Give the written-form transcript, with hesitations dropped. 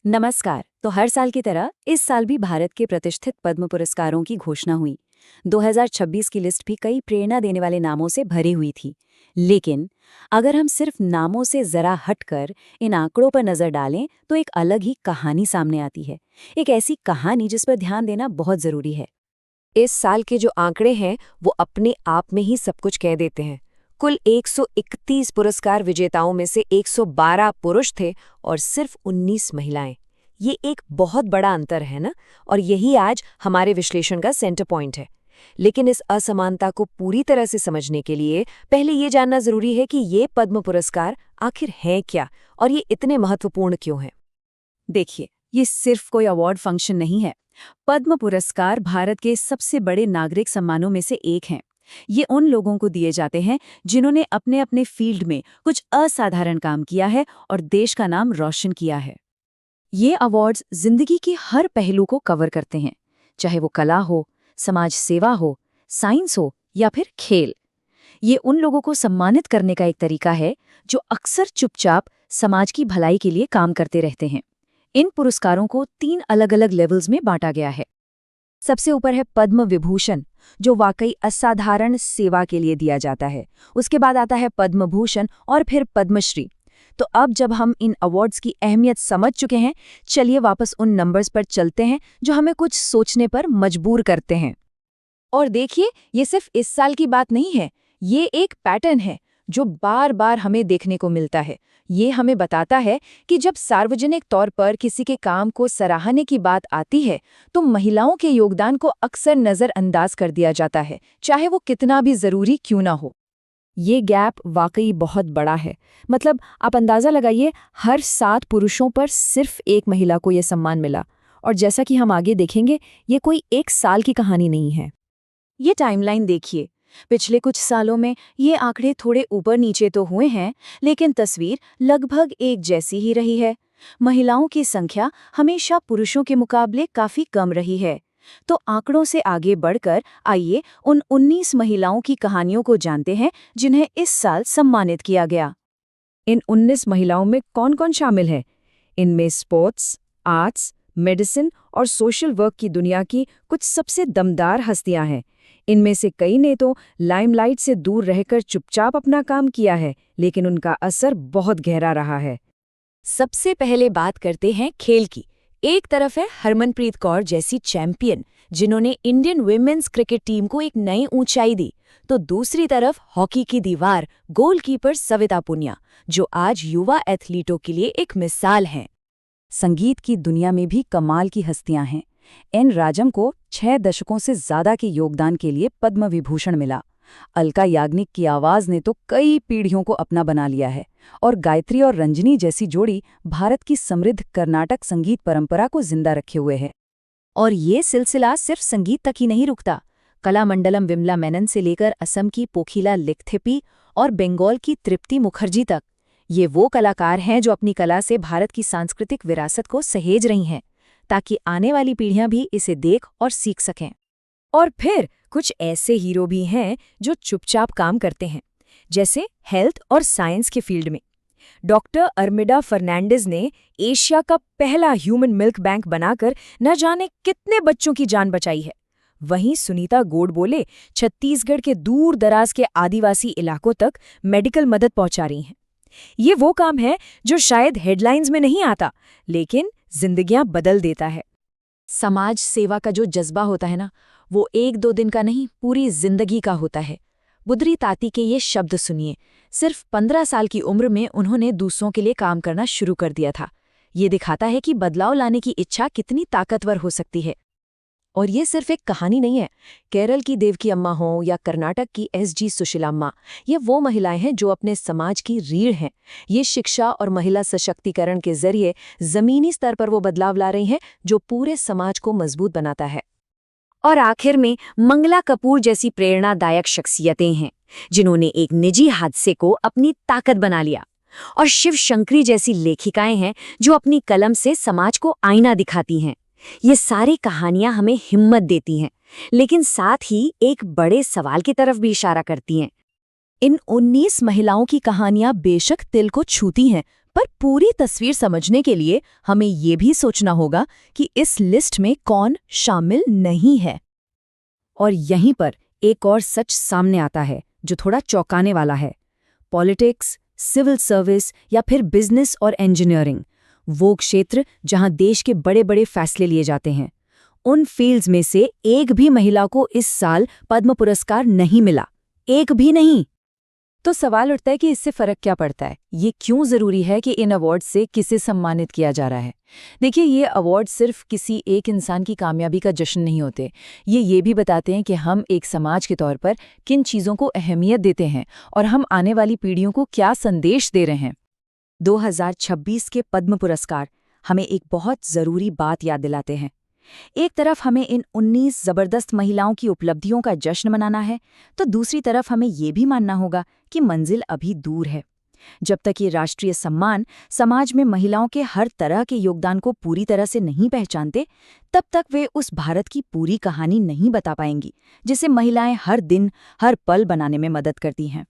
नमस्कार। तो हर साल की तरह इस साल भी भारत के प्रतिष्ठित पद्म पुरस्कारों की घोषणा हुई। 2026 की लिस्ट भी कई प्रेरणा देने वाले नामों से भरी हुई थी। लेकिन अगर हम सिर्फ नामों से जरा हटकर इन आंकड़ों पर नजर डालें तो एक अलग ही कहानी सामने आती है। एक ऐसी कहानी जिस पर ध्यान देना बहुत जरूरी है। इस साल के जो आंकड़े हैं वो अपने आप में ही सब कुछ कह देते हैं। कुल 131 पुरस्कार विजेताओं में से 112 पुरुष थे और सिर्फ 19 महिलाएं। ये एक बहुत बड़ा अंतर है ना, और यही आज हमारे विश्लेषण का सेंटर पॉइंट है। लेकिन इस असमानता को पूरी तरह से समझने के लिए पहले ये जानना जरूरी है कि ये पद्म पुरस्कार आखिर हैं क्या और ये इतने महत्वपूर्ण क्यों हैं। देखिए, ये सिर्फ कोई अवार्ड फंक्शन नहीं है। पद्म पुरस्कार भारत के सबसे बड़े नागरिक सम्मानों में से एक हैं। ये उन लोगों को दिए जाते हैं जिन्होंने अपने अपने फील्ड में कुछ असाधारण काम किया है और देश का नाम रोशन किया है। ये अवार्ड्स जिंदगी के हर पहलू को कवर करते हैं, चाहे वो कला हो, समाज सेवा हो, साइंस हो या फिर खेल। ये उन लोगों को सम्मानित करने का एक तरीका है जो अक्सर चुपचाप समाज की भलाई के लिए काम करते रहते हैं। इन पुरस्कारों को 3 अलग-अलग लेवल्स में बांटा गया है। सबसे ऊपर है पद्म विभूषण, जो वाकई असाधारण सेवा के लिए दिया जाता है। उसके बाद आता है पद्म भूषण और फिर पद्मश्री। तो अब जब हम इन अवार्ड्स की अहमियत समझ चुके हैं, चलिए वापस उन नंबर्स पर चलते हैं जो हमें कुछ सोचने पर मजबूर करते हैं। और देखिए, ये सिर्फ इस साल की बात नहीं है, ये एक पैटर्न है जो बार बार हमें देखने को मिलता है। ये हमें बताता है कि जब सार्वजनिक तौर पर किसी के काम को सराहने की बात आती है, तो महिलाओं के योगदान को अक्सर नज़रअंदाज कर दिया जाता है, चाहे वो कितना भी ज़रूरी क्यों ना हो। ये गैप वाकई बहुत बड़ा है। मतलब आप अंदाज़ा लगाइए, हर 7 पुरुषों पर सिर्फ एक महिला को ये सम्मान मिला। और जैसा कि हम आगे देखेंगे, ये कोई एक साल की कहानी नहीं है। ये टाइमलाइन देखिए, पिछले कुछ सालों में ये आंकड़े थोड़े ऊपर नीचे तो हुए हैं, लेकिन तस्वीर लगभग एक जैसी ही रही है। महिलाओं की संख्या हमेशा पुरुषों के मुकाबले काफी कम रही है। तो आंकड़ों से आगे बढ़कर आइए उन 19 महिलाओं की कहानियों को जानते हैं जिन्हें इस साल सम्मानित किया गया। इन 19 महिलाओं में कौन कौन शामिल है? इनमें स्पोर्ट्स, आर्ट्स, मेडिसिन और सोशल वर्क की दुनिया की कुछ सबसे दमदार हस्तियां हैं। इनमें से कई ने तो लाइमलाइट से दूर रहकर चुपचाप अपना काम किया है, लेकिन उनका असर बहुत गहरा रहा है। सबसे पहले बात करते हैं खेल की। एक तरफ है हरमनप्रीत कौर जैसी चैंपियन, जिन्होंने इंडियन वुमेन्स क्रिकेट टीम को एक नई ऊंचाई दी। तो दूसरी तरफ हॉकी की दीवार, गोलकीपर सविता पुनिया, जो आज युवा एथलीटों के लिए एक मिसाल हैं। संगीत की दुनिया में भी कमाल की हस्तियां हैं। एन राजम को 6 दशकों से ज्यादा के योगदान के लिए पद्म विभूषण मिला। अलका याग्निक की आवाज ने तो कई पीढ़ियों को अपना बना लिया है, और गायत्री और रंजनी जैसी जोड़ी भारत की समृद्ध कर्नाटक संगीत परंपरा को जिंदा रखे हुए है। और ये सिलसिला सिर्फ संगीत तक ही नहीं रुकता। कलामंडलम विमला मेनन से लेकर असम की पोखिला लिखथेपी और बंगाल की तृप्ति मुखर्जी तक, ये वो कलाकार हैं जो अपनी कला से भारत की सांस्कृतिक विरासत को सहेज रही हैं, ताकि आने वाली पीढ़ियां भी इसे देख और सीख सकें। और फिर कुछ ऐसे हीरो भी हैं जो चुपचाप काम करते हैं, जैसे हेल्थ और साइंस के फील्ड में। डॉक्टर अर्मिडा फर्नांडिस ने एशिया का पहला ह्यूमन मिल्क बैंक बनाकर न जाने कितने बच्चों की जान बचाई है। वहीं सुनीता गोडबोले छत्तीसगढ़ के दूर दराज के आदिवासी इलाकों तक मेडिकल मदद पहुंचा रही हैं। ये वो काम है जो शायद हेडलाइंस में नहीं आता, लेकिन जिंदगियां बदल देता है। समाज सेवा का जो जज्बा होता है ना, वो 1-2 दिन का नहीं, पूरी जिंदगी का होता है। बुद्री ताती के ये शब्द सुनिए। सिर्फ 15 साल की उम्र में उन्होंने दूसरों के लिए काम करना शुरू कर दिया था। ये दिखाता है कि बदलाव लाने की इच्छा कितनी ताकतवर हो सकती है। और ये सिर्फ एक कहानी नहीं है। केरल की देवकी अम्मा हो या कर्नाटक की एस.जी. सुशीलाम्मा, ये वो महिलाएं हैं जो अपने समाज की रीढ़ हैं। ये शिक्षा और महिला सशक्तिकरण के जरिए जमीनी स्तर पर वो बदलाव ला रही हैं जो पूरे समाज को मजबूत बनाता है। और आखिर में मंगला कपूर जैसी प्रेरणादायक शख्सियतें हैं, जिन्होंने एक निजी हादसे को अपनी ताकत बना लिया। और शिव शंकरी जैसी लेखिकाएं हैं जो अपनी कलम से समाज को आईना दिखाती हैं। ये सारी कहानियां हमें हिम्मत देती हैं, लेकिन साथ ही एक बड़े सवाल की तरफ भी इशारा करती हैं। इन 19 महिलाओं की कहानियां बेशक दिल को छूती हैं, पर पूरी तस्वीर समझने के लिए हमें ये भी सोचना होगा कि इस लिस्ट में कौन शामिल नहीं है। और यहीं पर एक और सच सामने आता है जो थोड़ा चौंकाने वाला है। पॉलिटिक्स, सिविल सर्विस या फिर बिजनेस और इंजीनियरिंग, वो क्षेत्र जहां देश के बड़े बड़े फैसले लिए जाते हैं, उन फील्ड्स में से एक भी महिला को इस साल पद्म पुरस्कार नहीं मिला, एक भी नहीं। तो सवाल उठता है कि इससे फर्क क्या पड़ता है? ये क्यों जरूरी है कि इन अवार्ड से किसे सम्मानित किया जा रहा है? देखिए, ये अवार्ड सिर्फ किसी एक इंसान की कामयाबी का जश्न नहीं होते। ये भी बताते हैं कि हम एक समाज के तौर पर किन चीज़ों को अहमियत देते हैं और हम आने वाली पीढ़ियों को क्या संदेश दे रहे हैं। 2026 के पद्म पुरस्कार हमें एक बहुत ज़रूरी बात याद दिलाते हैं। एक तरफ हमें इन 19 जबरदस्त महिलाओं की उपलब्धियों का जश्न मनाना है, तो दूसरी तरफ हमें ये भी मानना होगा कि मंजिल अभी दूर है। जब तक ये राष्ट्रीय सम्मान समाज में महिलाओं के हर तरह के योगदान को पूरी तरह से नहीं पहचानते, तब तक वे उस भारत की पूरी कहानी नहीं बता पाएंगी जिसे महिलाएं हर दिन, हर पल बनाने में मदद करती हैं।